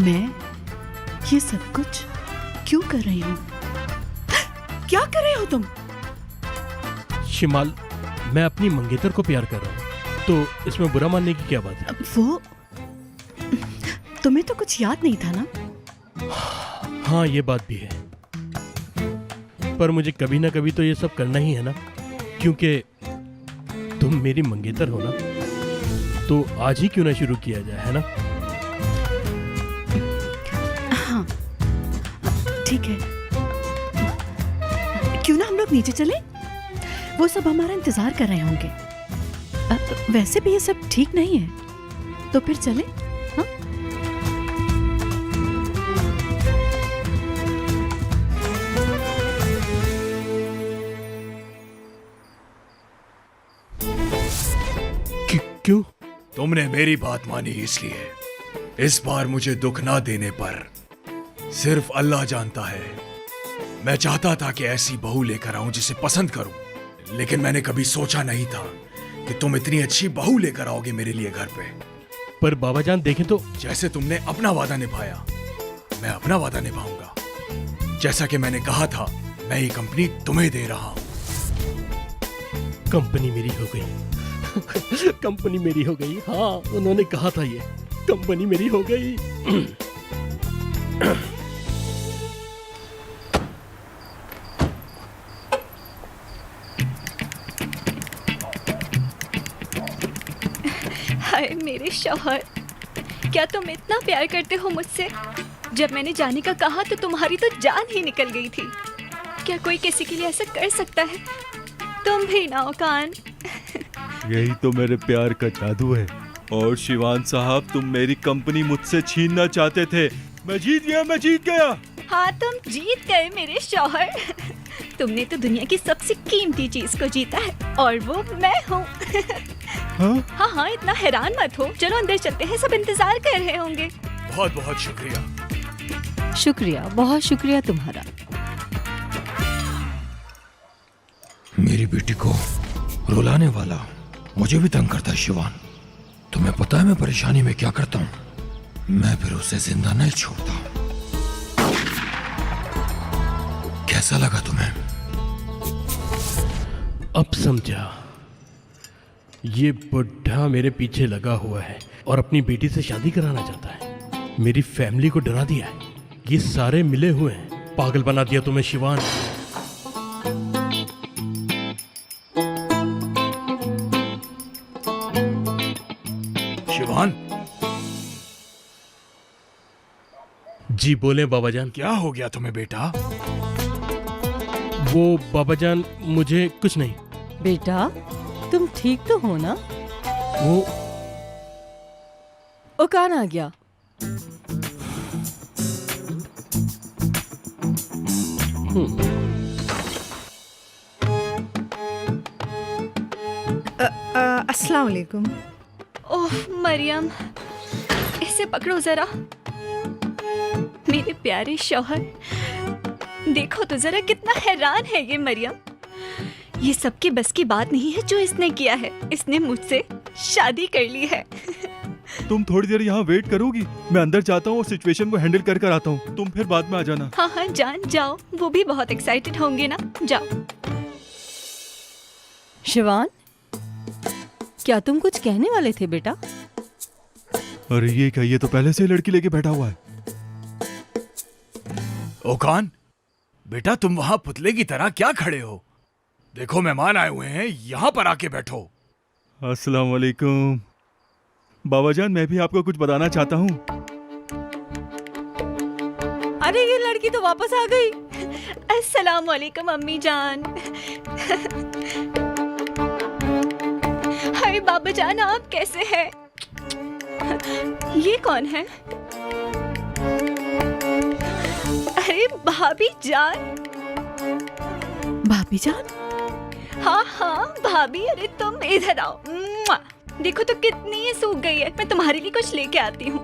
मैं ये सब कुछ क्यों कर रही हूँ? क्या कर रहे हो तुम? शिमाल, मैं अपनी मंगेतर को प्यार कर रहा हूँ, तो इसमें बुरा मानने की क्या बात है? वो तुम्हें तो कुछ याद नहीं था ना? हाँ, ये बात भी है, पर मुझे कभी ना कभी तो ये सब करना ही है ना, क्योंकि तुम मेरी मंगेतर हो ना, तो आज ही क्यों ना शुरू किया जाए, है ना? हाँ, ठीक है। क्यों ना हम लोग नीचे चले? वो सब हमारा इंतजार कर रहे होंगे। वैसे भी ये सब ठीक नहीं है, तो फिर चले? हाँ? क्यों? तुमने मेरी बात मानी, इसलिए इस बार मुझे दुख ना देने पर सिर्फ अल्लाह जानता है। मैं चाहता था कि ऐसी बहू लेकर आऊं जिसे पसंद करूं, लेकिन मैंने कभी सोचा नहीं था कि तुम इतनी अच्छी बहू लेकर आओगे मेरे लिए घर पे। पर बाबा जान देखें तो जैसे तुमने अपना वादा निभाया, मैं अपना वादा निभाऊंगा। जैसा कि मैंने कहा था, मैं ये कंपनी तुम्हें दे रहा हूं। कंपनी मेरी हो गई। कंपनी मेरी हो गई। हाँ, उन्होंने कहा था ये, कंपनी मेरी हो गई। हाय मेरे शौहर, क्या तुम इतना प्यार करते हो मुझसे? जब मैंने जाने का कहा तो तुम्हारी तो जान ही निकल गई थी। क्या कोई किसी के लिए ऐसा कर सकता है? तुम भी ना ओकान। यही तो मेरे प्यार का जादू है। और शिवान साहब, तुम मेरी कंपनी मुझसे छीनना चाहते थे। मैं जीत गया, मैं जीत गया। हाँ, तुम जीत गए मेरे शौहर। तुमने तो दुनिया की सबसे कीमती चीज को जीता है, और वो मैं हूँ। हाँ? हाँ हाँ, इतना हैरान मत हो। चलो अंदर चलते हैं, सब इंतजार कर रहे होंगे। बहुत बहुत शुक्रिया। शुक्रिया, बहुत शुक्रिया तुम्हारा। मेरी बेटी को रुलाने वाला मुझे भी तंग करता है शिवान। तुम्हें पता है मैं परेशानी में क्या करता हूँ? मैं फिर उसे जिंदा नहीं छोड़ता। कैसा लगा तुम्हें? अब समझा। ये बुढ़ा मेरे पीछे लगा हुआ है और अपनी बेटी से शादी कराना चाहता है। मेरी फैमिली को डरा दिया है। ये सारे मिले हुए हैं। पागल बना दिया तुम्हें शिवान। शिवान, जी बोले बाबा जान। क्या हो गया तुम्हें बेटा? वो बाबा जान, मुझे कुछ नहीं। बेटा, तुम ठीक तो हो ना? वो ओकान आ गया। अस्सलाम वालेकुम। ओह मरियम, इसे पकड़ो जरा। मेरे प्यारे शौहर, देखो तो जरा कितना हैरान है ये मरियम। ये सबके बस की बात नहीं है जो इसने किया है। इसने मुझसे शादी कर ली है। तुम थोड़ी देर यहाँ वेट करोगी? मैं अंदर जाता हूँ और सिचुएशन को हैंडल कर आता हूँ। तुम फिर बाद में आ जाना। हाँ हाँ, जान जाओ। वो भी बहुत एक्साइटेड होंगे ना। जाओ। शिवान, क्या तुम कुछ कहने वाले थे बेटा? अरे ये क्या, ये तो पहले से ही लड़की लेके बैठा हुआ है। ओकान, बेटा तुम वहां पुतले की तरह क्या खड़े हो? देखो मेहमान आए हुए हैं, यहाँ पर आके बैठो। अस्सलाम वालेकुम। बाबा जान, मैं भी आपको कुछ बताना चाहता हूँ। अरे ये लड़की तो वापस आ गई। अस्सलाम वालेकुम अम्मी जान। हाय बाबा जान, आप कैसे हैं? ये कौन है? अरे भाभी जान। भाभी जान? हाँ हाँ भाभी, अरे तुम इधर आओ। मुआ! देखो तो कितनी ये सूख गई है। मैं तुम्हारे लिए कुछ लेके आती हूँ।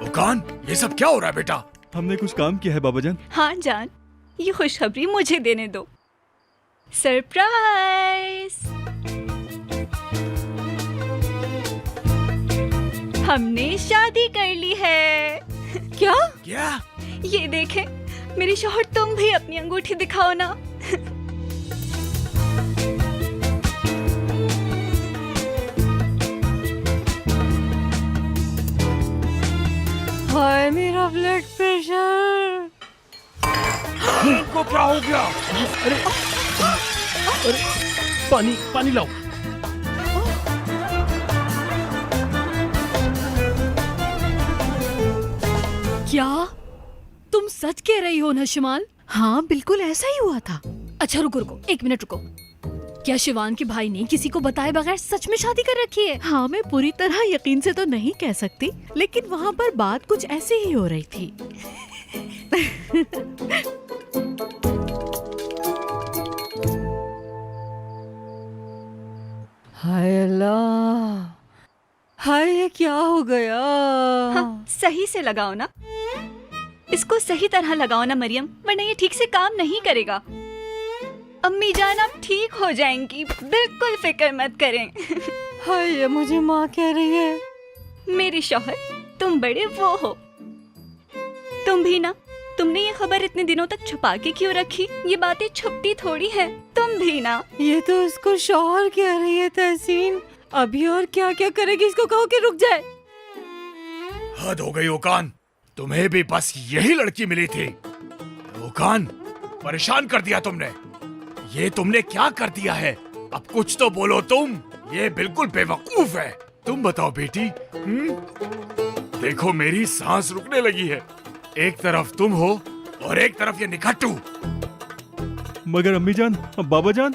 ओकान, ये सब क्या हो रहा है बेटा? हमने कुछ काम किया है बाबा जान। हाँ जान, ये खुशखबरी मुझे देने दो। सरप्राइज! हमने शादी कर ली है। क्या? क्या? ये देखें, मेरी शौहर, तुम भी अपनी अंगूठी दिखाओ ना। हाय मेरा ब्लड प्रेशर। इनको क्या हो गया? पानी पानी लाओ। क्या तुम सच कह रही हो ना शिमाल? हाँ बिल्कुल ऐसा ही हुआ था। अच्छा रुको रुको, एक मिनट रुको। क्या शिवान के भाई ने किसी को बताए बगैर सच में शादी कर रखी है? हाँ, मैं पूरी तरह यकीन से तो नहीं कह सकती, लेकिन वहाँ पर बात कुछ ऐसी ही हो रही थी। हाय अल्लाह, हाय ये क्या हो गया? हाँ, सही से लगाओ ना, इसको सही तरह लगाओ ना मरियम, वरना ये ठीक से काम नहीं करेगा। अम्मी जान आप ठीक हो जाएंगी, बिल्कुल फिक्र मत करें। हाय ये मुझे माँ कह रही है। मेरे शौहर, तुम बड़े वो हो। तुम भी ना, तुमने ये खबर इतने दिनों तक छुपा के क्यों रखी? ये बातें छुपती थोड़ी है। तुम भी ना। ये तो इसको शौहर कह रही है तहसीन। अभी और क्या क्या करेगी, इसको कहो कि रुक जाए। हद हो गई ओकान, तुम्हें भी बस यही लड़की मिली थी। ओकान, परेशान कर दिया तुमने। ये तुमने क्या कर दिया है? अब कुछ तो बोलो तुम। ये बिल्कुल बेवकूफ है। तुम बताओ बेटी। देखो मेरी सांस रुकने लगी है। एक तरफ तुम हो और एक तरफ ये निकट्टू। मगर अम्मी जान, बाबा जान,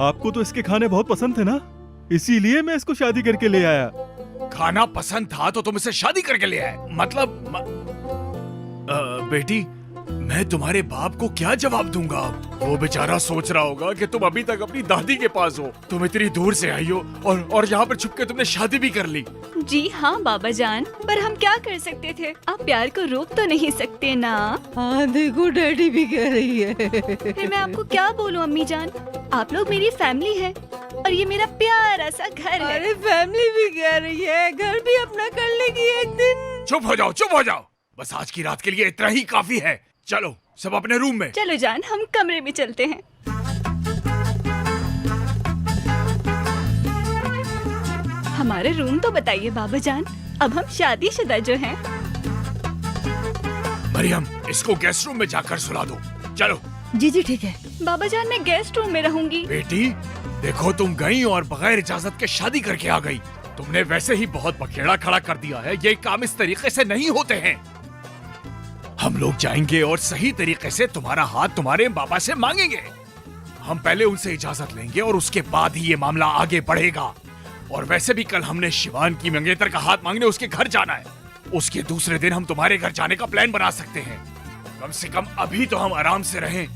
आपको तो इसके खाने बहुत पसंद थे ना, इसीलिए मैं इसको शादी करके ले आया। खाना पसंद था तो तुम इसे शादी करके ले आए? मतलब बेटी, मैं तुम्हारे बाप को क्या जवाब दूंगा? वो बेचारा सोच रहा होगा कि तुम अभी तक अपनी दादी के पास हो, तुम इतनी दूर से आई हो और यहाँ पर छुप के तुमने शादी भी कर ली। जी हाँ बाबा जान, पर हम क्या कर सकते थे? आप प्यार को रोक तो नहीं सकते ना। हाँ देखो, डैडी भी कह रही है। फिर मैं आपको क्या बोलूं अम्मी जान? आप लोग मेरी फैमिली है और ये मेरा प्यारा सा घर है। अरे फैमिली भी कह रही है, घर भी अपना कर लेगी एक दिन। चुप हो जाओ, चुप हो जाओ। बस आज की रात के लिए इतना ही काफी है। चलो सब अपने रूम में। चलो जान, हम कमरे में चलते हैं। हमारे रूम तो बताइए बाबा जान, अब हम शादीशुदा जो हैं। मरियम, इसको गेस्ट रूम में जाकर सुला दो। चलो। जी जी ठीक है। बाबा जान, मैं गेस्ट रूम में रहूंगी। बेटी देखो, तुम गई और बगैर इजाजत के शादी करके आ गई। तुमने वैसे ही बहुत बखेड़ा खड़ा कर दिया है। ये काम इस तरीके से नहीं होते हैं। हम लोग जाएंगे और सही तरीके से तुम्हारा हाथ तुम्हारे बाबा से मांगेंगे। हम पहले उनसे इजाजत लेंगे और उसके बाद ही ये मामला आगे बढ़ेगा। और वैसे भी कल हमने शिवान की मंगेतर का हाथ मांगने उसके घर जाना है। उसके दूसरे दिन हम तुम्हारे घर जाने का प्लान बना सकते हैं। कम से कम अभी तो हम आराम से रहें।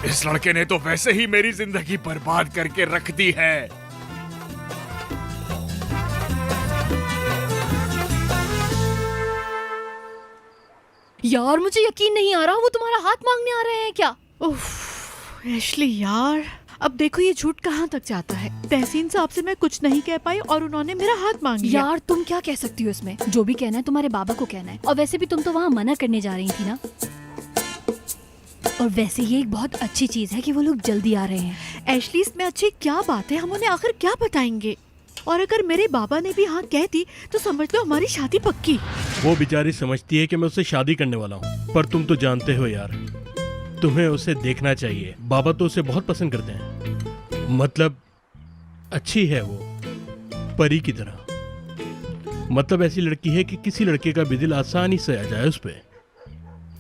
इस लड़के ने तो वैसे ही मेरी जिंदगी बर्बाद करके रख दी है। यार मुझे यकीन नहीं आ रहा, वो तुम्हारा हाथ मांगने आ रहे हैं क्या? उफ, एशली यार, अब देखो ये झूठ कहाँ तक जाता है। तहसीन साहब से मैं कुछ नहीं कह पाई और उन्होंने मेरा हाथ मांग लिया। यार तुम क्या कह सकती हो इसमें? जो भी कहना है तुम्हारे बाबा को कहना है। और वैसे भी तुम तो वहाँ मना करने जा रही थी ना। और वैसे ये एक बहुत अच्छी चीज है कि वो लोग जल्दी आ रहे हैं। एशली, इसमें अच्छी क्या बात है? हम उन्हें आखिर क्या बताएंगे? और अगर मेरे बाबा ने भी हाँ कह दी तो समझ लो हमारी शादी पक्की। वो बेचारी समझती है कि मैं उससे शादी करने वाला हूँ, पर तुम तो जानते हो यार, तुम्हें उसे देखना चाहिए। बाबा तो उसे बहुत पसंद करते हैं। मतलब अच्छी है वो, परी की तरह। मतलब ऐसी लड़की है कि किसी लड़के का भी दिल आसानी से आ जाए उस पे।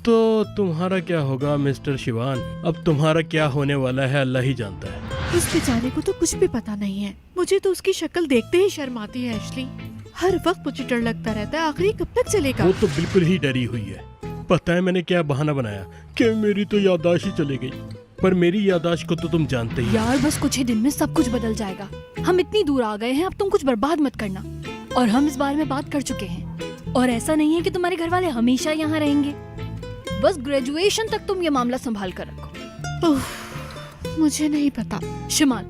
तो तुम्हारा क्या होगा मिस्टर शिवान? अब तुम्हारा क्या होने वाला है अल्लाह ही जानता है। उस बेचारे को तो कुछ भी पता नहीं है। मुझे तो उसकी शक्ल देखते ही शर्म आती है एशली। हर वक्त मुझे डर लगता रहता है, आखिर कब तक चलेगा? वो तो बिल्कुल ही डरी हुई है। पता है मैंने क्या बहाना बनाया कि मेरी तो याददाश्त ही चली गई। पर मेरी याददाश्त को तो तुम जानते ही। यार बस कुछ ही दिन में सब कुछ बदल जाएगा। हम इतनी दूर आ गए हैं, अब तुम कुछ बर्बाद मत करना। और हम इस बारे में बात कर चुके हैं। और ऐसा नहीं है कि तुम्हारे घर वाले हमेशा यहाँ रहेंगे। बस ग्रेजुएशन तक तुम ये मामला संभाल कर रखो। मुझे नहीं पता। शिमाल,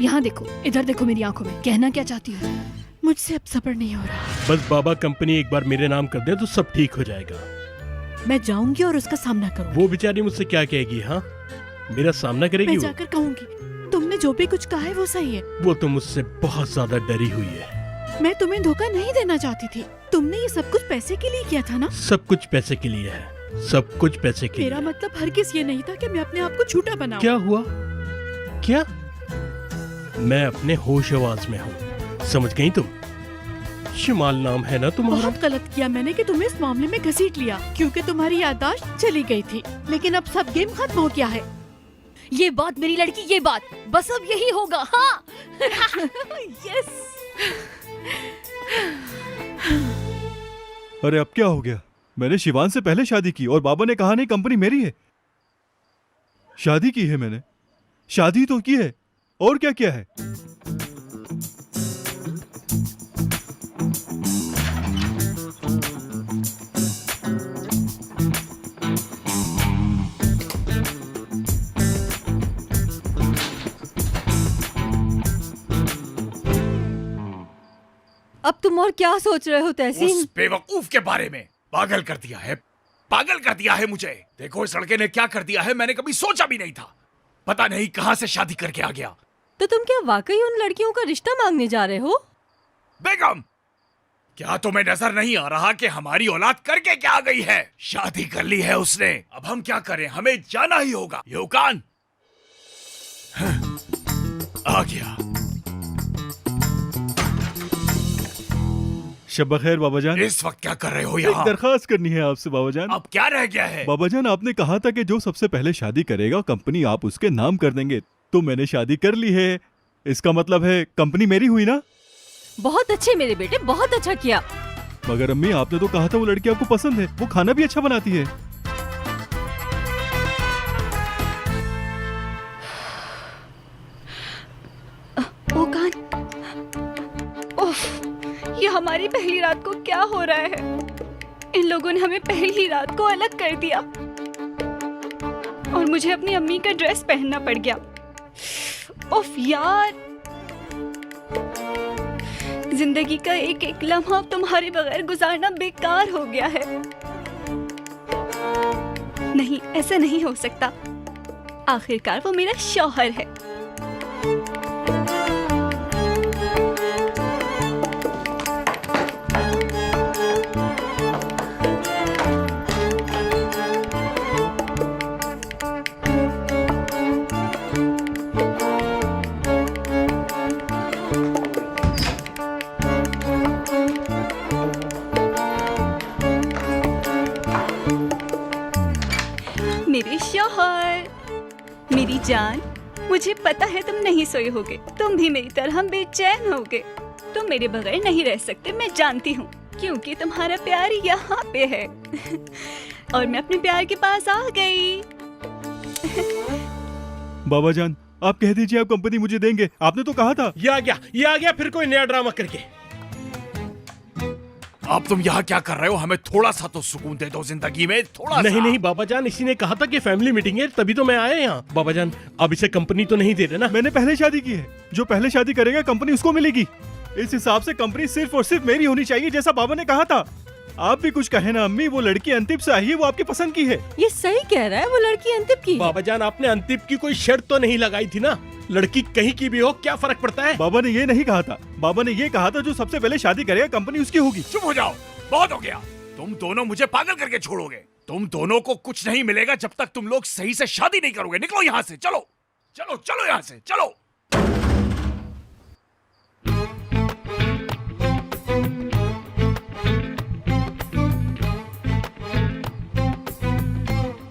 यहाँ देखो, इधर देखो मेरी आंखों में। कहना क्या चाहती हो? मुझसे अब सब्र नहीं हो रहा। बस बाबा कंपनी एक बार मेरे नाम कर दे तो सब ठीक हो जाएगा। मैं जाऊंगी और उसका सामना करूंगी। वो बेचारी मुझसे क्या कहेगी? हाँ, मेरा सामना करेगी मैं वो? जाकर कहूंगी तुमने जो भी कुछ कहा है वो सही है। वो तो मुझसे बहुत ज्यादा डरी हुई है। मैं तुम्हें धोखा नहीं देना चाहती थी। तुमने ये सब कुछ पैसे के लिए किया था ना? सब कुछ पैसे के लिए है, सब कुछ पैसे के मेरा लिए। मतलब हरगिज़ ये नहीं था कि मैं अपने आप को झूठा बनाऊं। क्या हुआ? क्या? मैं अपने होश आवाज में हूँ, समझ गई तुम? शिमाल नाम है ना तुम्हारा? बहुत गलत किया मैंने कि तुम्हें इस मामले में घसीट लिया, क्योंकि तुम्हारी याददाश्त चली गई थी। लेकिन अब सब गेम खत्म हो गया है। ये बात मेरी लड़की, ये बात बस अब यही होगा। हाँ यस। अरे अब क्या हो गया? मैंने शिवान से पहले शादी की और बाबा ने कहा नहीं कंपनी मेरी है। शादी की है मैंने, शादी तो की है, और क्या किया है? अब तुम और क्या सोच रहे हो तहसीन? उस बेवकूफ के बारे में। पागल कर दिया है, पागल कर दिया है मुझे। देखो इस लड़के ने क्या कर दिया है, मैंने कभी सोचा भी नहीं था। पता नहीं कहां से शादी करके आ गया। तो तुम क्या वाकई उन लड़कियों का रिश्ता मांगने जा रहे हो? बेगम, क्या तुम्हें नजर नहीं आ रहा कि हमारी औलाद करके क्या आ गई है? शादी कर ली है उसने, अब हम क्या करें? हमें जाना ही होगा। योकान आ गया। शब खैर बाबा जान। इस वक्त क्या कर रहे हो एक यहाँ? दरखास्त करनी है आपसे बाबा जान। अब क्या रह गया है? बाबा जान, आपने कहा था कि जो सबसे पहले शादी करेगा कंपनी आप उसके नाम कर देंगे, तो मैंने शादी कर ली है। इसका मतलब है कंपनी मेरी हुई ना? बहुत अच्छे मेरे बेटे, बहुत अच्छा किया। मगर अम्मी, आपने तो कहा था वो लड़की आपको पसंद है, वो खाना भी अच्छा बनाती है। ओकान, उफ, ये हमारी पहली रात को क्या हो रहा है? इन लोगों ने हमें पहली रात को अलग कर दिया और मुझे अपनी अम्मी का ड्रेस पहनना पड़ गया। उफ यार, जिंदगी का एक एक लम्हा तुम्हारे बगैर गुजारना बेकार हो गया है। नहीं, ऐसा नहीं हो सकता। आखिरकार वो मेरा शौहर है। मेरे शौहर, मेरी जान, मुझे पता है तुम नहीं सोए होगे। तुम भी मेरी तरह बेचैन होगे। तुम मेरे बगैर नहीं रह सकते, मैं जानती हूँ, क्योंकि तुम्हारा प्यार यहाँ पे है। और मैं अपने प्यार के पास आ गई। बाबा जान, आप कह दीजिए आप कंपनी मुझे देंगे, आपने तो कहा था। ये आ गया फिर कोई नया ड्रामा करके। अब तुम यहाँ क्या कर रहे हो? हमें थोड़ा सा तो सुकून दे दो जिंदगी में, थोड़ा नहीं सा। नहीं बाबा जान, इसी ने कहा था कि फैमिली मीटिंग है, तभी तो मैं आया यहाँ। बाबा जान, अब इसे कंपनी तो नहीं दे रहे ना? मैंने पहले शादी की है, जो पहले शादी करेगा कंपनी उसको मिलेगी। इस हिसाब से कंपनी सिर्फ और सिर्फ मेरी होनी चाहिए, जैसा बाबा ने कहा था। आप भी कुछ कहे ना अम्मी, वो लड़की अंतिम से आई है, वो आपकी पसंद की है। ये सही कह रहा है, वो लड़की अंतिम की है। बाबा जान, आपने अंतिम की कोई शर्त तो नहीं लगाई थी ना? लड़की कहीं की भी हो, क्या फर्क पड़ता है? बाबा ने ये नहीं कहा था। बाबा ने ये कहा था जो सबसे पहले शादी करेगा कंपनी उसकी होगी। चुप हो जाओ, बहुत हो गया। तुम दोनों मुझे पागल करके छोड़ोगे। तुम दोनों को कुछ नहीं मिलेगा जब तक तुम लोग सही से शादी नहीं करोगे। निकलो यहाँ से, चलो चलो चलो यहाँ से, चलो।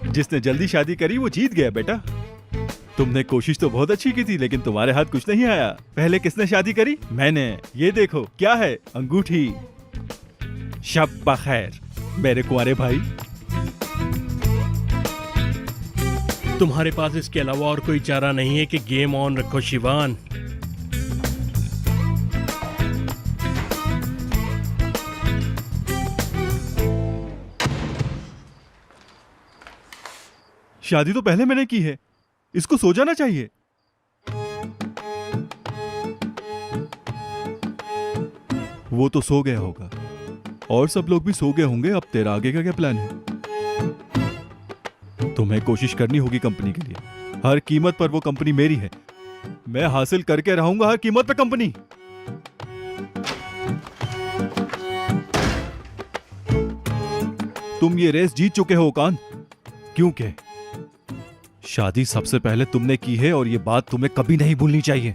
जिसने जल्दी शादी करी वो जीत गया बेटा। तुमने कोशिश तो बहुत अच्छी की थी, लेकिन तुम्हारे हाथ कुछ नहीं आया। पहले किसने शादी करी? मैंने। ये देखो क्या है, अंगूठी। शब बखैर मेरे कुंवारे भाई। तुम्हारे पास इसके अलावा और कोई चारा नहीं है कि गेम ऑन रखो शिवान। शादी तो पहले मैंने की है, इसको सो जाना चाहिए। वो तो सो गया होगा और सब लोग भी सो गए होंगे। अब तेरा आगे का क्या प्लान है? तुम्हें कोशिश करनी होगी कंपनी के लिए। हर कीमत पर वो कंपनी मेरी है। मैं हासिल करके रहूंगा हर कीमत पे कंपनी। तुम ये रेस जीत चुके हो कान, क्योंकि शादी सबसे पहले तुमने की है और ये बात तुम्हें कभी नहीं भूलनी चाहिए।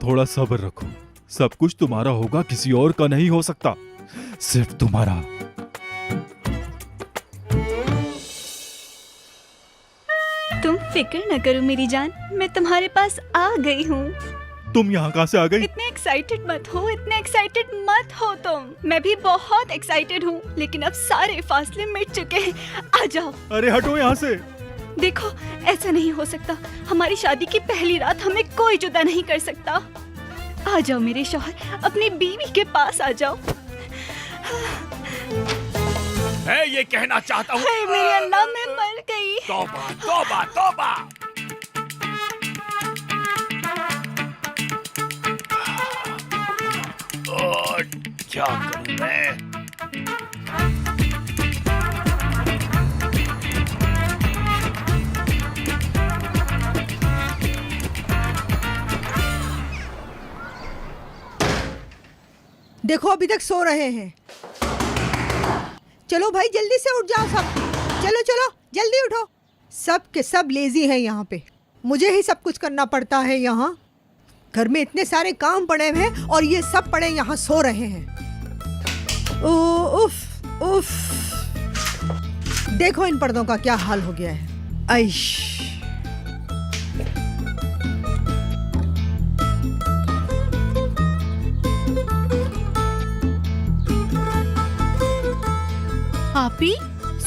थोड़ा सब्र रखो, सब कुछ तुम्हारा होगा, किसी और का नहीं हो सकता, सिर्फ तुम्हारा। तुम फिक्र न करो मेरी जान, मैं तुम्हारे पास आ गई हूँ। तुम यहाँ कहाँ से आ गई? इतने एक्साइटेड मत हो, इतने एक्साइटेड मत हो तुम। मैं भी बहुत एक्साइटेड हूँ, लेकिन अब सारे फासले मिट चुके हैं। आ जाओ। अरे हटो यहाँ से। देखो, ऐसा नहीं हो सकता। हमारी शादी की पहली रात हमें कोई जुदा नहीं कर सकता। आ जाओ मेरे शौहर, अपनी बीवी के पास आ जाओ। मैं ये कहना चाहता हूँ। हाय मेरे अल्लाह, मैं मर गई। तौबा तौबा तौबा। क्या करूं मैं? देखो अभी तक सो रहे हैं। चलो भाई जल्दी से उठ जाओ सब। चलो चलो जल्दी उठो। सब के सब लेजी हैं यहाँ पे। मुझे ही सब कुछ करना पड़ता है यहाँ। घर में इतने सारे काम पड़े हुए हैं और ये सब पड़े यहाँ सो रहे हैं। उफ उफ। देखो इन पर्दों का क्या हाल हो गया है। आइश। आपी,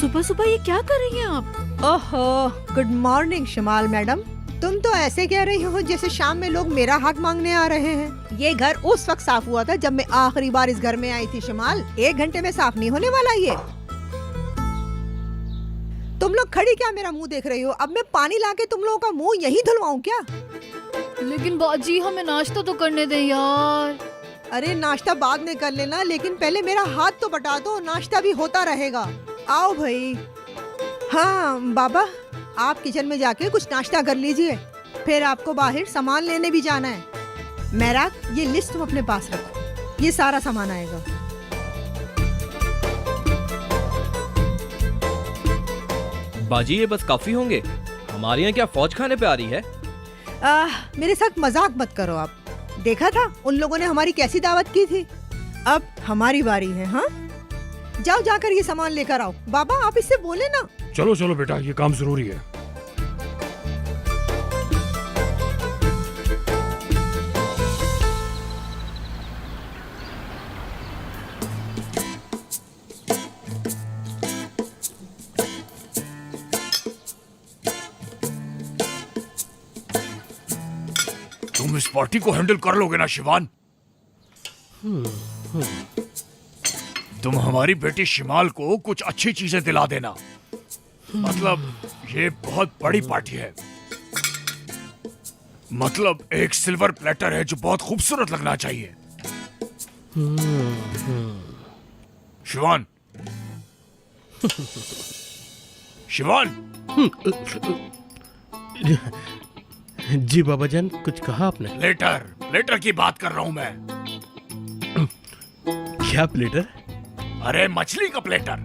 सुबह सुबह ये क्या कर रही हैं आप? ओहो, गुड मॉर्निंग शमाल मैडम। तुम तो ऐसे कह रही हो जैसे शाम में लोग मेरा हाथ मांगने आ रहे हैं। ये घर उस वक्त साफ हुआ था जब मैं आखिरी बार इस घर में आई थी शमाल। 1 घंटे में साफ नहीं होने वाला ये। तुम लोग खड़ी क्या मेरा मुंह देख रही हो? अब मैं पानी लाके तुम लोगों का मुंह यही धुलवाऊं क्या? लेकिन बाजी हमें नाश्ता तो करने दे यार। अरे नाश्ता बाद में कर लेना, लेकिन पहले मेरा हाथ तो बटा दो, नाश्ता भी होता रहेगा। आओ भाई। हाँ बाबा, आप किचन में जाके कुछ नाश्ता कर लीजिए, फिर आपको बाहर सामान लेने भी जाना है। मेहराब, ये लिस्ट तुम अपने पास रखो, ये सारा सामान आएगा। बाजी ये बस काफी होंगे? हमारे यहाँ क्या फौज खाने पे आ रही है? मेरे साथ मजाक मत करो आप। देखा था उन लोगों ने हमारी कैसी दावत की थी। अब हमारी बारी है। हाँ जाओ, जाकर ये सामान लेकर आओ। बाबा आप इससे बोले ना। चलो चलो बेटा, ये काम जरूरी है। तुम इस पार्टी को हैंडल कर लोगे ना शिवान? तुम हमारी बेटी शिमाल को कुछ अच्छी चीजें दिला देना। मतलब ये बहुत बड़ी पार्टी है। मतलब एक सिल्वर प्लेटर है जो बहुत खूबसूरत लगना चाहिए। शिवान, शिवान। जी बाबा जान, कुछ कहा आपने? प्लेटर, प्लेटर की बात कर रहा हूं मैं। क्या प्लेटर? अरे मछली का प्लेटर।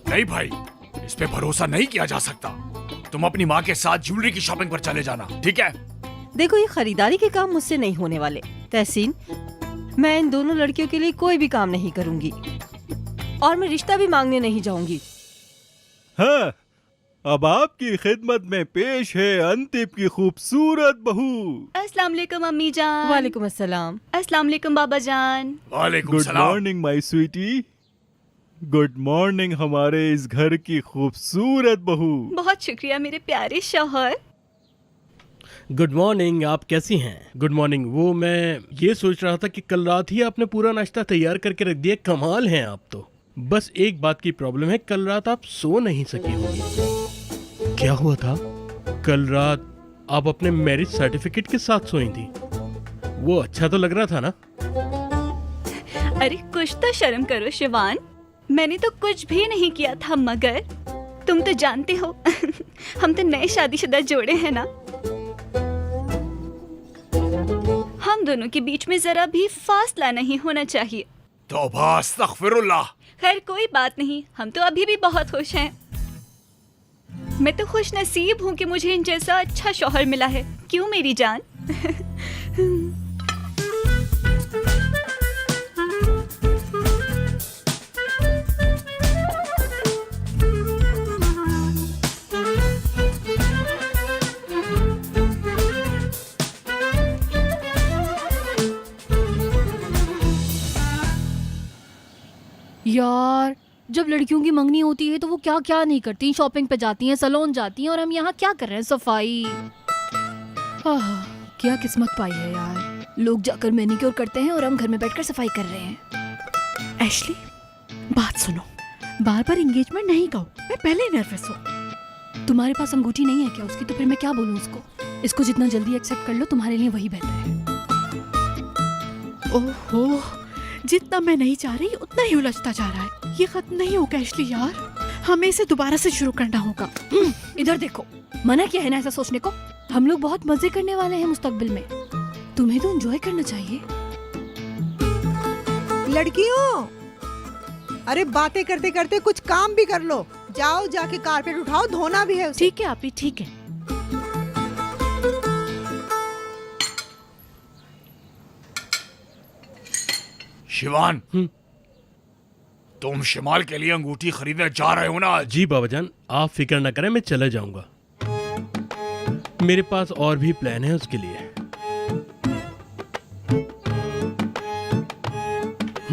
नहीं भाई, इस पे भरोसा नहीं किया जा सकता। तुम अपनी माँ के साथ ज्वेलरी की शॉपिंग पर चले जाना, ठीक है? देखो ये खरीदारी के काम मुझसे नहीं होने वाले तहसीन। मैं इन दोनों लड़कियों के लिए कोई भी काम नहीं करूंगी और मैं रिश्ता भी मांगने नहीं जाऊंगी। हाँ, अब आपकी खिदमत में पेश है अंतिम की खूबसूरत बहू। अस्सलाम वालेकुम अम्मी जान। वालेकुम अस्सलाम। अस्सलाम वालेकुम बाबा जान। वालेकुम गुड सलाम। Morning my sweetie. Good morning हमारे इस घर की खूबसूरत बहू। बहुत शुक्रिया मेरे प्यारे शौहर। गुड मॉर्निंग, आप कैसी हैं? Good morning. वो मैं ये सोच रहा था कि कल रात ही आपने पूरा नाश्ता तैयार करके रख दिया। कमाल हैं आप तो। बस एक बात की प्रॉब्लम है, कल रात आप सो नहीं सकी होंगी। क्या हुआ था? कल रात आप अपने मैरिज सर्टिफिकेट के साथ सोई थी। वो अच्छा तो लग रहा था ना? अरे कुछ तो शर्म करो शिवान, मैंने तो कुछ भी नहीं किया था, मगर तुम तो जानते हो हम तो नए शादीशुदा जोड़े हैं ना। हम दोनों के बीच में जरा भी फासला नहीं होना चाहिए। तौबा अस्तगफिरुल्लाह। खैर कोई बात नहीं, हम तो अभी भी बहुत खुश हैं। मैं तो खुश नसीब हूँ कि मुझे इन जैसा अच्छा शौहर मिला है। क्यों मेरी जान? यार जब लड़कियों की मंगनी होती है तो वो क्या क्या नहीं करती, शॉपिंग पे जाती हैं, सैलून जाती हैं, और हम यहाँ क्या कर रहे हैं, सफाई। क्या किस्मत पाई है यार, लोग जाकर मैनिक्योर करते हैं और हम घर में बैठकर सफाई कर रहे हैं। एशली, बात सुनो, बार बार एंगेजमेंट नहीं कहो, मैं पहले ही नर्वस हूँ। तुम्हारे पास अंगूठी नहीं है क्या उसकी? तो फिर मैं क्या बोलूँ उसको? इसको जितना जल्दी एक्सेप्ट कर लो तुम्हारे लिए वही बेहतर है। ओहो, जितना मैं नहीं चाह रही उतना ही उलझता जा रहा है। ये खत्म नहीं होगा एशली यार, हमें इसे दोबारा से शुरू करना होगा। इधर देखो, मना किया है ना ऐसा सोचने को। हम लोग बहुत मजे करने वाले हैं मुस्तकबिल में, तुम्हें तो एंजॉय करना चाहिए। लड़कियों, अरे बातें करते करते कुछ काम भी कर लो। जाओ जाके कारपेट उठाओ, धोना भी है उसे। ठीक है आपी, ठीक है। शिवान, तुम शिमाल के लिए अंगूठी खरीदने जा रहे हो ना आज? जी बाबाजान, आप फिक्र न करें, मैं चला जाऊंगा। मेरे पास और भी प्लान है उसके लिए।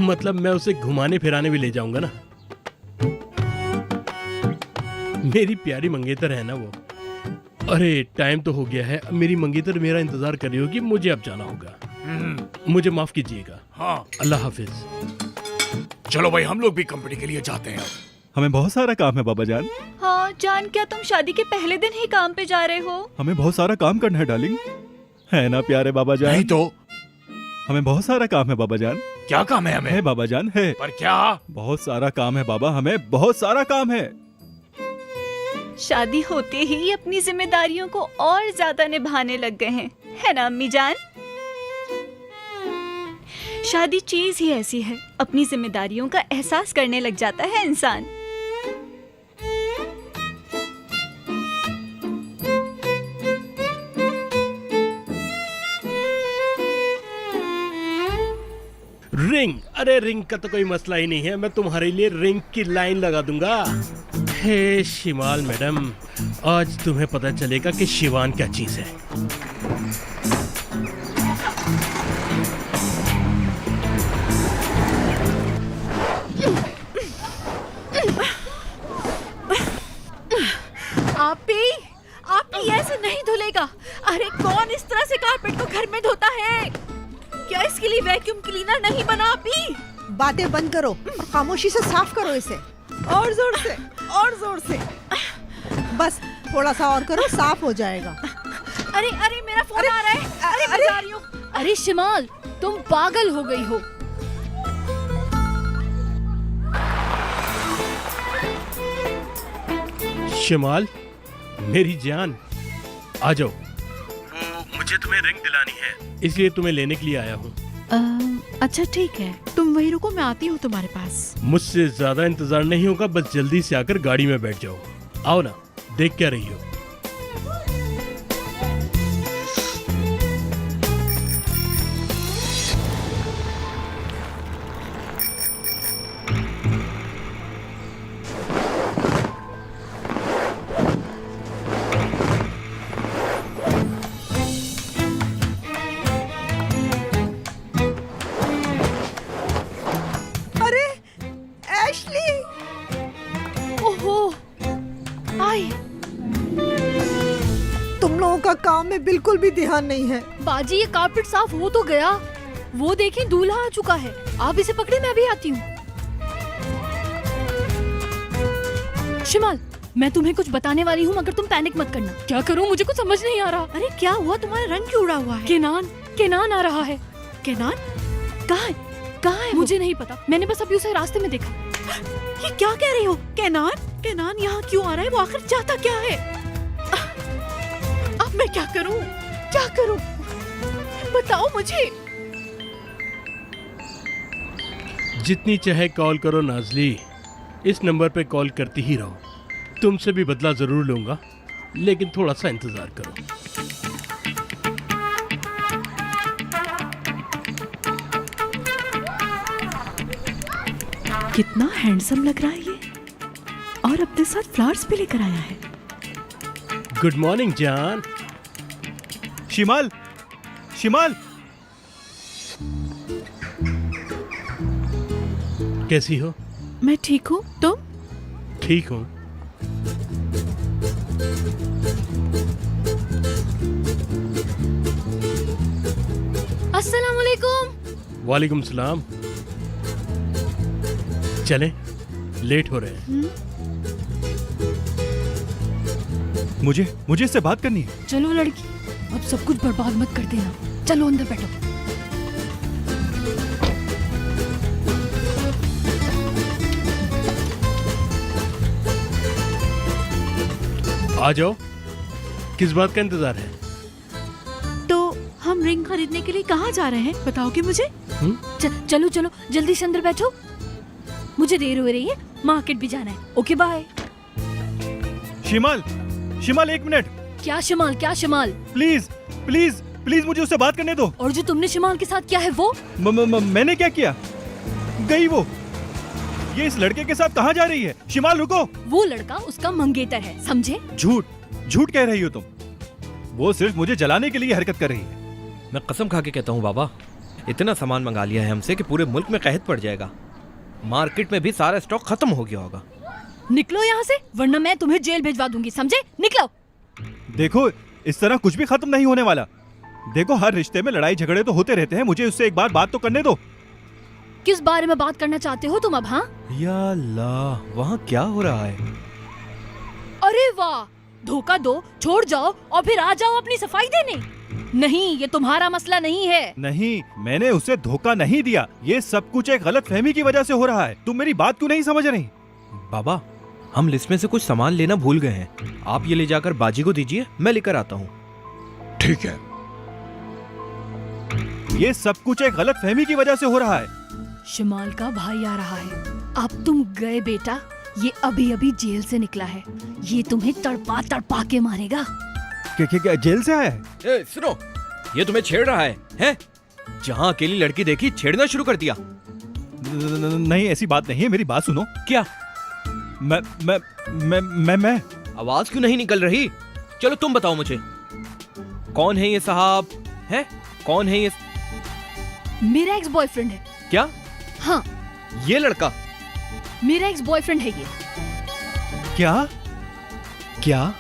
मतलब मैं उसे घुमाने फिराने भी ले जाऊंगा ना। मेरी प्यारी मंगेतर है ना वो। अरे टाइम तो हो गया है, अब मेरी मंगेतर मेरा इंतजार कर रही होगी, मुझे अब जाना होगा। मुझे माफ कीजिएगा। हाँ, अल्लाह हाफिज। चलो भाई, हम लोग भी कंपनी के लिए जाते हैं। हमें बहुत सारा काम है बाबा जान। हाँ जान, क्या तुम शादी के पहले दिन ही काम पे जा रहे हो? हमें बहुत सारा काम करना है डार्लिंग, है ना प्यारे बाबा जान? नहीं तो हमें बहुत सारा काम है बाबा जान। क्या काम है हमें? है बाबा जान, है। पर क्या? बहुत सारा काम है बाबा, हमें बहुत सारा काम है। शादी होते ही अपनी जिम्मेदारियों को और ज्यादा निभाने लग गए हैं, है ना अम्मी जान? शादी चीज ही ऐसी है, अपनी जिम्मेदारियों का एहसास करने लग जाता है इंसान। रिंग, अरे रिंग का तो कोई मसला ही नहीं है, मैं तुम्हारे लिए रिंग की लाइन लगा दूंगा। हे शिमाल मैडम, आज तुम्हें पता चलेगा कि शिवान क्या चीज है। आपी ऐसे नहीं धुलेगा। अरे कौन इस तरह से कारपेट को घर में धोता है? क्या इसके लिए वैक्यूम क्लीनर नहीं बना आपी? बातें बंद करो और खामोशी से साफ करो इसे। और जोर से, और जोर से। बस थोड़ा सा और करो, साफ हो जाएगा। अरे अरे मेरा फोन आ रहा है। अरे मैं जा रही हूँ। अरे शिमाल, तुम पागल हो गई हो। शिमाल, मेरी जान, आ जाओ। वो मुझे तुम्हें रिंग दिलानी है, इसलिए तुम्हें लेने के लिए आया हूँ। अच्छा ठीक है, तुम वहीं रुको, मैं आती हूँ तुम्हारे पास। मुझसे ज्यादा इंतजार नहीं होगा, बस जल्दी से आकर गाड़ी में बैठ जाओ। आओ ना, देख क्या रही हो? अरे एशली, ओहो, आई। तुम लोगों का काम में बिल्कुल भी ध्यान नहीं है। बाजी, ये कारपेट साफ हो तो गया। वो देखें, दूल्हा आ चुका है। आप इसे पकड़े, मैं भी आती हूँ। शिमाल, मैं तुम्हें कुछ बताने वाली हूँ, मगर तुम पैनिक मत करना। क्या करूँ, मुझे कुछ समझ नहीं आ रहा। अरे क्या हुआ, तुम्हारा रंग क्यों उड़ा हुआ है? केनान, केनान आ रहा है। केनान? कहाँ है? कहाँ है? मुझे नहीं पता, मैंने बस अभी उसे रास्ते में देखा। ये क्या कह रही हो? कैनान यहाँ क्यों आ रहा है? वो आखिर चाहता क्या है? अब मैं क्या करूं? बताओ मुझे। जितनी चाहे कॉल करो नाजली, इस नंबर पे कॉल करती ही रहो। तुमसे भी बदला जरूर लूंगा, लेकिन थोड़ा सा इंतजार करो। कितना हैंडसम लग रहा है ये, और अपने साथ फ्लावर्स भी लेकर आया है। गुड मॉर्निंग जान। शिमाल, शिमाल, कैसी हो? मैं ठीक हूँ, तुम? ठीक हूँ। अस्सलाम वालेकुम। वालेकुम सलाम। चलें, लेट हो रहे हैं। मुझे इससे बात करनी है। चलो लड़की, अब सब कुछ बर्बाद मत कर देना। चलो अंदर बैठो। आ जाओ, किस बात का इंतजार है? तो हम रिंग खरीदने के लिए कहाँ जा रहे हैं, बताओगे मुझे? चलो चलो जल्दी से अंदर बैठो, मुझे देर हो रही है, मार्केट भी जाना है। Okay bye. शिमाल, शिमाल, 1 मिनट। क्या शिमाल, क्या शिमाल? प्लीज प्लीज प्लीज मुझे उससे बात करने दो। और जो तुमने शिमाल के साथ किया है वो? मैंने क्या किया? गई वो। ये इस लड़के के साथ कहाँ जा रही है? शिमाल रुको। वो लड़का उसका मंगेतर है, समझे? झूठ कह रही हो तुम। वो सिर्फ मुझे जलाने के लिए हरकत कर रही है। मैं कसम खा के कहता हूँ बाबा, इतना सामान मंगा लिया है हमसे कि पूरे मुल्क में कहत पड़ जाएगा। मार्केट में भी सारा स्टॉक खत्म हो गया होगा। निकलो यहाँ से, वरना मैं तुम्हें जेल भिजवा दूंगी, समझे? निकलो। देखो, इस तरह कुछ भी खत्म नहीं होने वाला। देखो, हर रिश्ते में लड़ाई झगड़े तो होते रहते हैं। मुझे उससे एक बार बात तो करने दो। किस बारे में बात करना चाहते हो तुम अब? हाँ, या अल्लाह, वहाँ क्या हो रहा है? अरे वाह, धोखा दो, छोड़ जाओ और फिर आ जाओ अपनी सफाई देने। नहीं, ये तुम्हारा मसला नहीं है। नहीं, मैंने उसे धोखा नहीं दिया। ये सब कुछ एक गलत फहमी की वजह से हो रहा है। तुम मेरी बात क्यों नहीं समझ रही? बाबा, हम लिस्ट में से कुछ सामान लेना भूल गए हैं। आप ये ले जाकर बाजी को दीजिए, मैं लेकर आता हूँ। ठीक है। ये सब कुछ एक गलत फहमी की वजह से हो रहा है। शिमाल का भाई आ रहा है। अब तुम गए बेटा, ये अभी अभी जेल से निकला है। ये तुम्हें तड़पा तड़पा के मारेगा। क्या जेल से आया है? ए, सुनो, ये तुम्हें छेड़ रहा है, हैं? जहाँ अकेली लड़की देखी छेड़ना शुरू कर दिया। नहीं, ऐसी बात नहीं है। मेरी बात सुनो। क्या? मैं आवाज क्यों नहीं निकल रही? चलो तुम बताओ मुझे, कौन है ये साहब? हैं? कौन है ये? मेरा एक्स बॉयफ्रेंड है। क्या? हाँ, ये लड़का मेरा एक्स बॉयफ्रेंड है ये। क्या?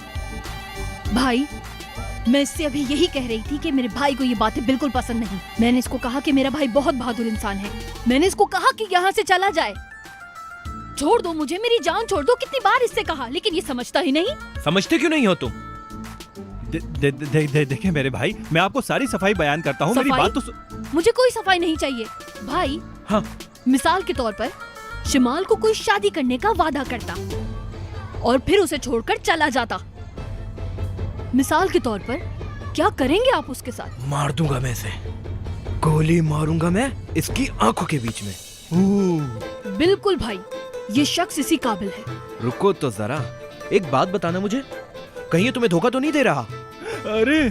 भाई, मैं इससे अभी यही कह रही थी कि मेरे भाई को ये बातें बिल्कुल पसंद नहीं। मैंने इसको कहा कि मेरा भाई बहुत बहादुर इंसान है। मैंने इसको कहा कि यहाँ से चला जाए, छोड़ दो मुझे, मेरी जान छोड़ दो। कितनी बार इससे कहा, लेकिन ये समझता ही नहीं। समझते क्यों नहीं हो तुम? देखिए मेरे भाई, मैं आपको सारी सफाई बयान करता हूँ। मेरी बात तो मुझे कोई सफाई नहीं चाहिए भाई। हाँ, मिसाल के तौर पर शिमाल को कोई शादी करने का वादा करता और फिर उसे छोड़कर चला जाता। मिसाल के तौर पर क्या करेंगे आप उसके साथ? मार दूंगा मैं इसे, गोली मारूंगा मैं इसकी आंखों के बीच में। बिल्कुल भाई, ये शख्स इसी काबिल है। रुको तो जरा, एक बात बताना मुझे, कहीं ये तुम्हें धोखा तो नहीं दे रहा? अरे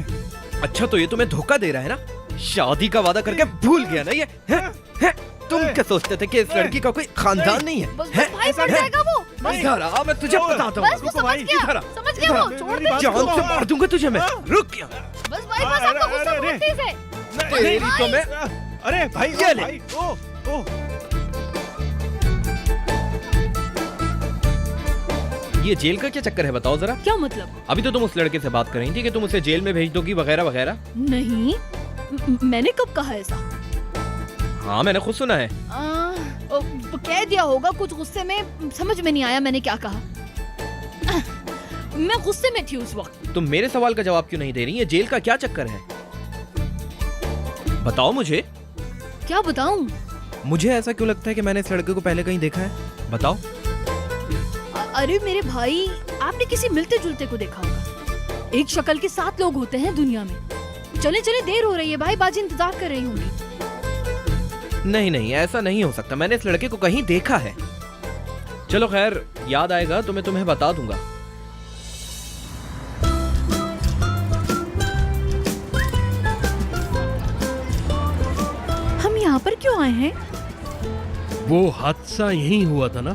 अच्छा, तो ये तुम्हें धोखा दे रहा है ना? शादी का वादा करके भूल गया ना ये? है? तुम क्या सोचते थे कि इस लड़की का कोई खानदान नहीं है? बस भाई पड़ जाएगा वो। बस इधर आ, मैं तुझे बताता हूँ। बस वो समझ गया, समझ गया वो। छोड़ दे। जान से मार दूंगा तुझे मैं। रुक यहाँ। बस भाई, बस आपका गुस्सा बहुत तेज है। तेरी तो मैं। अरे भाई, ये ले। भाई, ओ ये जेल का क्या चक्कर है, बताओ जरा। क्या मतलब? अभी तो तुम उस लड़के से बात कर रही थी कि तुम उसे जेल में भेज दोगी वगैरह वगैरह। नहीं, मैंने कब कहा ऐसा? हाँ, मैंने खुद सुना है। कह दिया होगा कुछ गुस्से में, समझ में नहीं आया मैंने क्या कहा। मैं गुस्से में थी उस वक्त। तुम मेरे सवाल का जवाब क्यों नहीं दे रही? ये जेल का क्या चक्कर है, बताओ मुझे। क्या बताऊं? मुझे ऐसा क्यों लगता है कि मैंने इस लड़के को पहले कहीं देखा है? बताओ। अरे मेरे भाई, आपने किसी मिलते जुलते को देखा होगा। एक शक्ल के 7 लोग होते हैं दुनिया में। चले चले, देर हो रही है भाई, बाजी इंतजार कर रही होंगी। नहीं नहीं, ऐसा नहीं हो सकता, मैंने इस लड़के को कहीं देखा है। चलो खैर, याद आएगा तो मैं तुम्हें बता दूंगा। हम यहाँ पर क्यों आए हैं? वो हादसा यहीं हुआ था ना,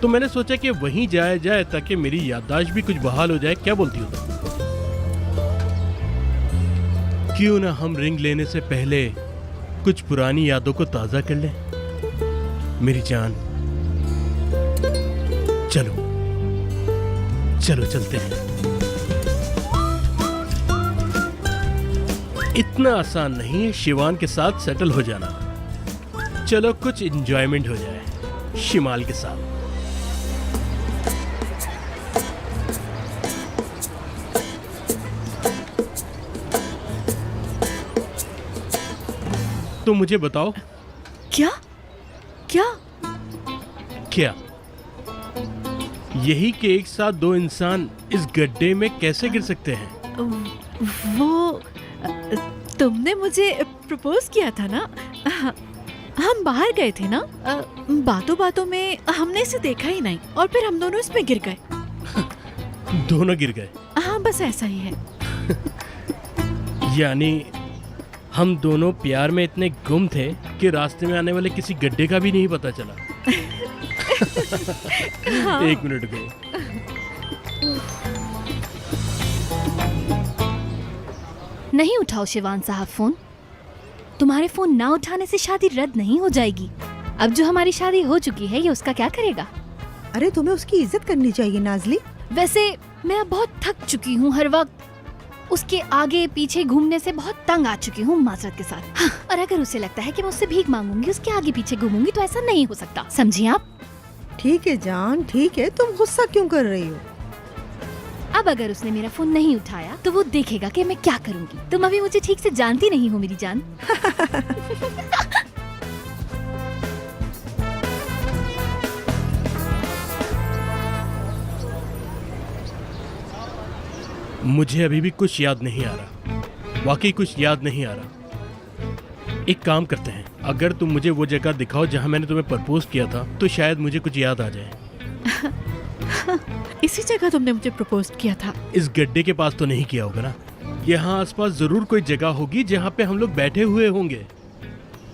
तो मैंने सोचा कि वहीं जाया जाए ताकि मेरी याददाश्त भी कुछ बहाल हो जाए। क्या बोलती हो तुम? क्यों ना हम रिंग लेने से पहले कुछ पुरानी यादों को ताजा कर लें? मेरी जान, चलो चलो चलते हैं। इतना आसान नहीं है शिवान के साथ सेटल हो जाना। चलो कुछ एंजॉयमेंट हो जाए शिमाल के साथ। तो मुझे बताओ, क्या क्या? क्या यही कि एक साथ 2 इंसान इस गड्ढे में कैसे गिर सकते हैं? वो तुमने मुझे प्रपोज किया था ना, हम बाहर गए थे ना, बातों बातों में हमने इसे देखा ही नहीं और फिर हम दोनों इसमें गिर गए। दोनों गिर गए? हाँ, बस ऐसा ही है। यानी हम दोनों प्यार में इतने गुम थे कि रास्ते में आने वाले किसी गड्ढे का भी नहीं पता चला। हाँ। 1 मिनट गए। नहीं उठाओ शिवान साहब फोन। तुम्हारे फोन ना उठाने से शादी रद्द नहीं हो जाएगी। अब जो हमारी शादी हो चुकी है, ये उसका क्या करेगा? अरे तुम्हें उसकी इज्जत करनी चाहिए नाजली। वैसे मैं अब बहुत थक चुकी हूँ, हर वक्त उसके आगे पीछे घूमने से बहुत तंग आ चुकी हूँ, माजरत के साथ। हाँ, और अगर उसे लगता है कि मैं उससे भीख मांगूंगी, उसके आगे पीछे घूमूंगी, तो ऐसा नहीं हो सकता, समझी आप? ठीक है जान, ठीक है, तुम गुस्सा क्यों कर रही हो? अब अगर उसने मेरा फोन नहीं उठाया तो वो देखेगा कि मैं क्या करूंगी। तुम अभी मुझे ठीक से जानती नहीं हो मेरी जान। मुझे अभी भी कुछ याद नहीं आ रहा, वाकई कुछ याद नहीं आ रहा। एक काम करते हैं, अगर तुम मुझे वो जगह दिखाओ जहां मैंने तुम्हें प्रपोज किया था, तो शायद मुझे कुछ याद आ जाए। इसी जगह तुमने मुझे प्रपोज किया था? इस गड्ढे के पास तो नहीं किया होगा ना? यहाँ आसपास जरूर कोई जगह होगी जहाँ पे हम लोग बैठे हुए होंगे।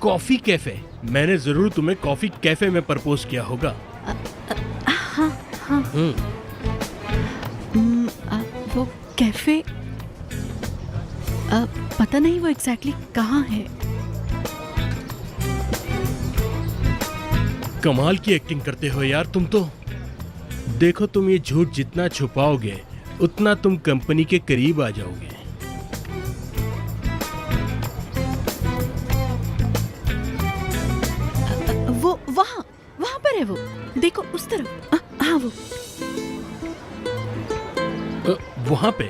कॉफी कैफे, मैंने जरूर तुम्हें कॉफी कैफे में प्रपोज किया होगा। हाँ हाँ। वो कैफे, पता नहीं वो एग्जैक्टली कहाँ है। कमाल की एक्टिंग करते हो यार तुम तो। देखो, तुम ये झूठ जितना छुपाओगे उतना तुम कंपनी के करीब आ जाओगे। वो वहाँ वहाँ पर है, वो देखो उस तरफ। हाँ वो वहाँ पे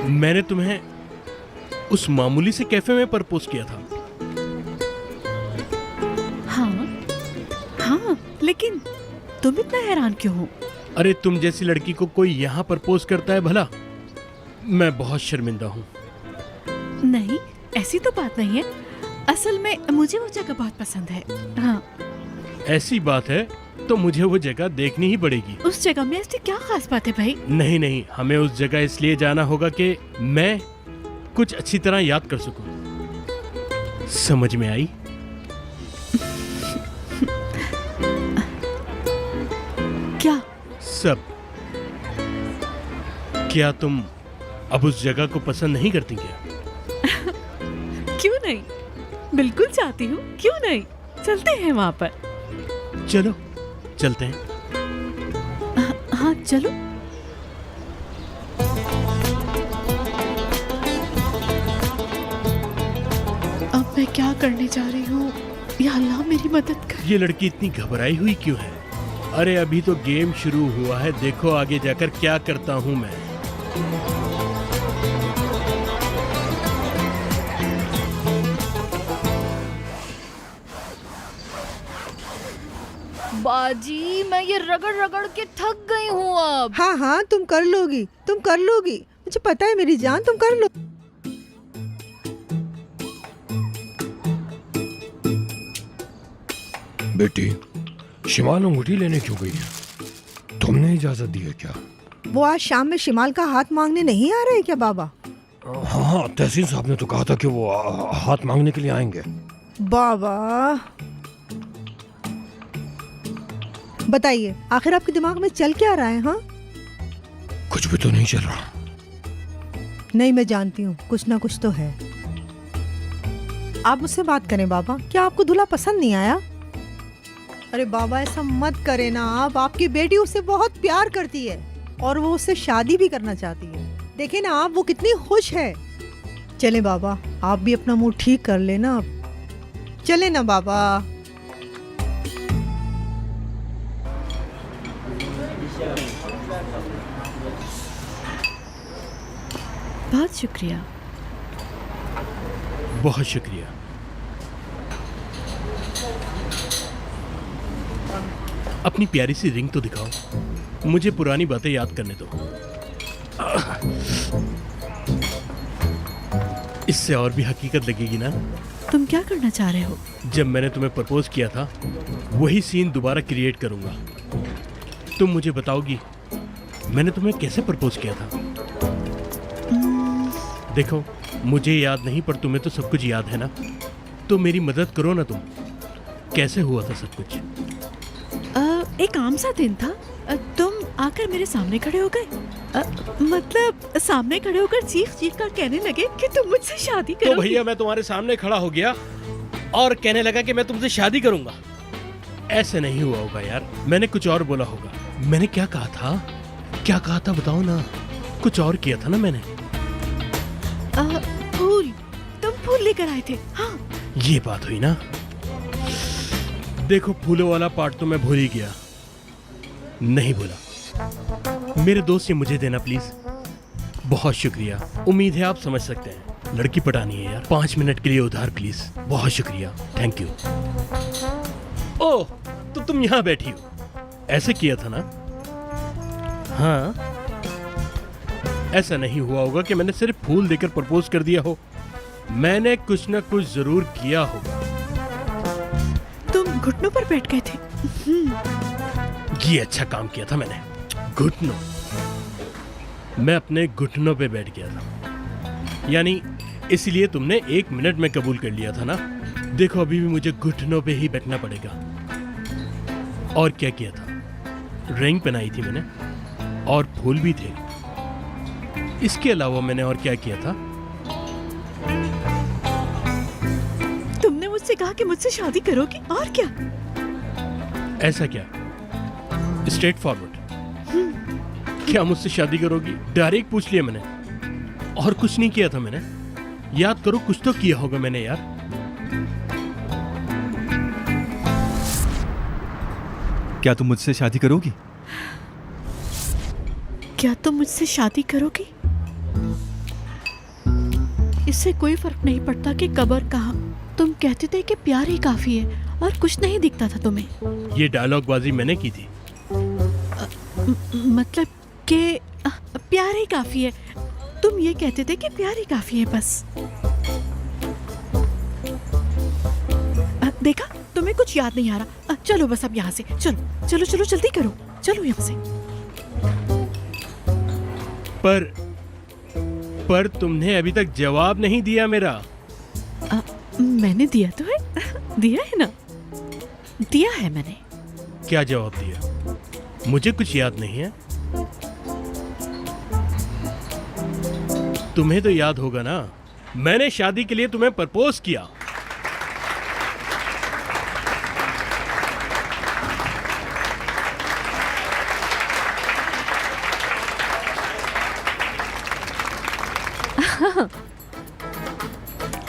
मैंने तुम्हें उस मामूली से कैफे में प्रपोज किया था। हाँ हाँ, लेकिन तुम इतना हैरान क्यों हो? अरे तुम जैसी लड़की को कोई यहाँ प्रपोज करता है भला? मैं बहुत शर्मिंदा हूँ। नहीं, ऐसी तो बात नहीं है। असल में मुझे वो जगह बहुत पसंद है। हाँ। ऐसी बात है तो मुझे वो जगह देखनी ही पड़ेगी। उस जगह में ऐसी क्या खास बात है भाई? नहीं नहीं, हमें उस जगह इसलिए जाना होगा कि मैं कुछ अच्छी तरह याद कर सकूं। समझ में आई? क्या सब। क्या तुम अब उस जगह को पसंद नहीं करती क्या? क्यों नहीं, बिल्कुल चाहती हूँ, क्यों नहीं। चलते हैं वहाँ पर। चलो चलते हैं। हाँ चलो। अब मैं क्या करने जा रही हूँ? या अल्लाह मेरी मदद कर। ये लड़की इतनी घबराई हुई क्यों है? अरे अभी तो गेम शुरू हुआ है, देखो आगे जाकर क्या करता हूँ मैं। बाजी मैं ये रगड़ रगड़ के थक गई हूँ अब। हाँ हाँ, तुम कर लोगी, तुम कर लोगी, मुझे पता है मेरी जान, तुम कर लो। बेटी, शिमाल अंगूठी लेने क्यों गई है? तुमने इजाजत दी है क्या? वो आज शाम में शिमाल का हाथ मांगने नहीं आ रहे क्या बाबा? हाँ हाँ, तहसील साहब ने तो कहा था कि वो हाथ मांगने के लिए आएंगे। बाबा बताइए, आखिर आपके दिमाग में चल क्या रहा है? हाँ, कुछ भी तो नहीं चल रहा। नहीं, मैं जानती हूँ कुछ ना कुछ तो है। आप मुझसे बात करें बाबा, क्या आपको दूल्हा पसंद नहीं आया? अरे बाबा ऐसा मत करें ना आप, आपकी बेटी उससे बहुत प्यार करती है और वो उससे शादी भी करना चाहती है। देखिए ना आप, वो कितनी खुश है। चले बाबा, आप भी अपना मूड ठीक कर लेना अब। चले ना बाबा। बहुत शुक्रिया। बहुत शुक्रिया। अपनी प्यारी सी रिंग तो दिखाओ, मुझे पुरानी बातें याद करने दो। इससे और भी हकीकत लगेगी ना। तुम क्या करना चाह रहे हो? जब मैंने तुम्हें प्रपोज किया था वही सीन दोबारा क्रिएट करूंगा। तुम मुझे बताओगी मैंने तुम्हें कैसे प्रपोज किया था? देखो, मुझे याद नहीं पर तुम्हें तो सब कुछ याद है ना, तो मेरी मदद करो ना तुम। कैसे हुआ था सब कुछ? एक आम सा दिन था, तुम आकर मेरे सामने खड़े हो गए। मतलब सामने खड़े होकर चीख चीख कर कहने लगे कि तुम मुझसे शादी तो करोगी। भैया मैं तुम्हारे सामने खड़ा हो गया और कहने लगा कि मैं तुमसे शादी करूंगा। ऐसे नहीं हुआ होगा यार, मैंने कुछ और बोला होगा। मैंने क्या कहा था? क्या कहा था बताओ ना। कुछ और किया था ना मैंने। फूल, तुम फूल लेकर आए थे। हाँ, ये बात हुई ना। देखो, फूलों वाला पार्ट तो मैं भूल ही गया, नहीं बोला। मेरे दोस्त से मुझे देना प्लीज। बहुत शुक्रिया। उम्मीद है आप समझ सकते हैं, लड़की पटानी है यार। 5 मिनट के लिए उधार प्लीज। बहुत शुक्रिया, थैंक यू। ओह, तो तुम यहाँ बैठी हो। ऐसे किया था ना? हाँ, ऐसा नहीं हुआ होगा कि मैंने सिर्फ फूल देकर प्रपोज कर दिया हो। मैंने कुछ ना कुछ जरूर किया होगा। तुम घुटनों पर बैठ गए थे। ये अच्छा काम किया था मैंने। घुटनों, मैं अपने घुटनों पे बैठ गया था। यानी इसलिए तुमने 1 मिनट में कबूल कर लिया था ना। देखो, अभी भी मुझे घुटनों पे ही बैठना पड़ेगा। और क्या किया था? रिंग पहनाई थी मैंने और फूल भी थे। इसके अलावा मैंने और क्या किया था? तुमने मुझसे कहा कि मुझसे शादी करोगी, और क्या? ऐसा क्या? Straight forward. क्या मुझसे शादी करोगी? डायरेक्ट पूछ लिया मैंने, और कुछ नहीं किया था मैंने। याद करो, कुछ तो किया होगा मैंने यार। क्या तुम मुझसे शादी करोगी? क्या तुम मुझसे शादी करोगी? इससे कोई फर्क नहीं पड़ता कि कब और कहाँ। तुम कहते थे कि प्यार ही काफी है और कुछ नहीं दिखता था तुम्हें। ये डायलॉग बाजी मैंने की थी। मतलब कि प्यार ही काफी है। तुम ये कहते थे कि प्यार ही काफी है बस। देखा, तुम्हें कुछ याद नहीं आ रहा। चलो बस अब यहाँ से चलो चलो चलो, जल्दी करो, चलो यहाँ से। पर तुमने अभी तक जवाब नहीं दिया मेरा। मैंने दिया तो है। दिया है ना, दिया है मैंने। क्या जवाब दिया? मुझे कुछ याद नहीं है। तुम्हें तो याद होगा ना, मैंने शादी के लिए तुम्हें प्रपोज किया।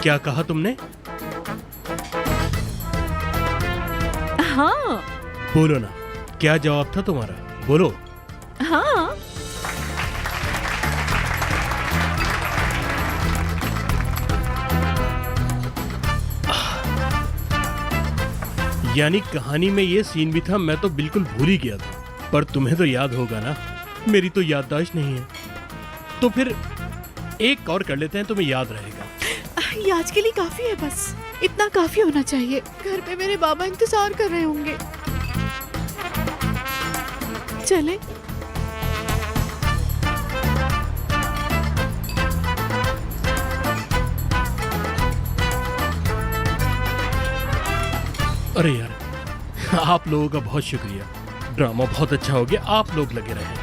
क्या कहा तुमने? हाँ, बोलो ना, क्या जवाब था तुम्हारा? बोलो। हाँ, यानी कहानी में ये सीन भी था, मैं तो बिल्कुल भूल ही गया था। पर तुम्हें तो याद होगा ना, मेरी तो याददाश्त नहीं है। तो फिर एक और कर लेते हैं, तुम्हें याद रहेगा। ये आज के लिए काफी है, बस इतना काफी होना चाहिए। घर पे मेरे बाबा इंतजार कर रहे होंगे। चले। अरे यार, आप लोगों का बहुत शुक्रिया। ड्रामा बहुत अच्छा हो गया, आप लोग लगे रहे।